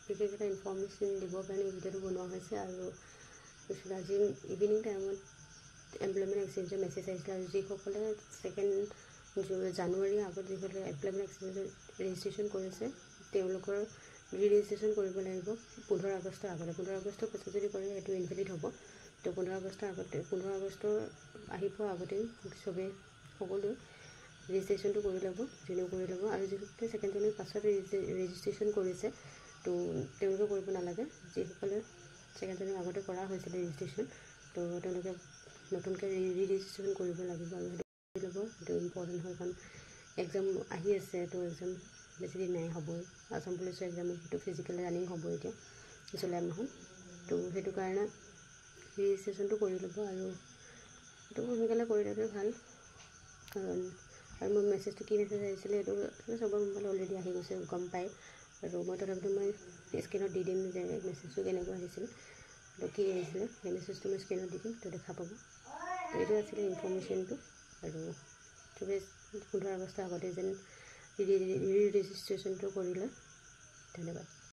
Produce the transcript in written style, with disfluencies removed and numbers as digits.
বিশেষ এটা ইনফৰ্মেশ্যন দিবৰ কাৰণে এই ভিডিঅ'টো বনোৱা হৈছে। আৰু আজি ইভিনিং টাইমত এমপ্লয়মেণ্ট এক্সচেঞ্জৰ মেছেজ আহিছিলে, আৰু যিসকলে 2 জানুৱাৰীৰ আগত যিসকলে এমপ্লয়মেণ্ট এক্সচেঞ্জৰ ৰেজিষ্ট্ৰেশ্যন কৰিছে তেওঁলোকৰ ৰি-ৰেজিষ্ট্ৰেশ্যন কৰিব লাগিব 15 আগষ্টৰ আগতে। 15 আগষ্টৰ পাছত যদি কৰে সেইটো ইনভেলিড হ'ব। তো 15 আগষ্টৰ আগষ্টৰ আহি পোৱাৰ আগতেই চবেই সকলোৱে ৰেজিষ্ট্ৰেশ্যনটো কৰি ল'ব, ৰিনিউ কৰি ল'ব। আৰু যিসকলে 2 জানুৱাৰীৰ পাছত ৰেজিষ্ট্ৰেশ্যন কৰিছে তো তেওঁলোকে কৰিব নালাগে। যিসকলে 2 জানুৱাৰীৰ আগতে কৰা হৈছিলে ৰেজিষ্ট্ৰেশ্যন তো তেওঁলোকে নতুনকৈ ৰি-ৰেজিষ্ট্ৰেশ্যন কৰিব লাগিব আৰু সেইটো কৰি ল'ব। সেইটো ইম্পৰ্টেণ্ট হয়, কাৰণ এক্সাম আহি আছে। তো এক্সাম বেছি দিন নাই, হ'বই। আসাম পুলিচৰ এক্সাম সেইটো ফিজিকেল ৰানিং হ'ব এতিয়া জুলাই মাহত। তো সেইটো কাৰণে ৰেজিষ্ট্ৰেশ্যনটো কৰি ল'ব, আৰু সেইটো সোনকালে কৰি ল'লে ভাল। কাৰণ আৰু মোৰ মেছেজটো কি মেছেজ আহিছিলে সেইটো চবৰ মোবাইল অলৰেডি আহি গৈছে, গম পায়। আৰু মই তথাপিতো মই স্ক্ৰীণত দি দিম যে মেছেজটো কেনেকুৱা আহিছিলে, তো কি আহিছিলে সেই মেছেজটো মই স্ক্ৰীণত দি দিম, তো দেখা পাব। তো এইটো আছিলে ইনফৰ্মেশ্যনটো। আৰু চবেই 15 আগষ্টৰ আগতে যেন ৰি-ৰেজিষ্ট্ৰেশ্যনটো কৰি লয়। ধন্যবাদ।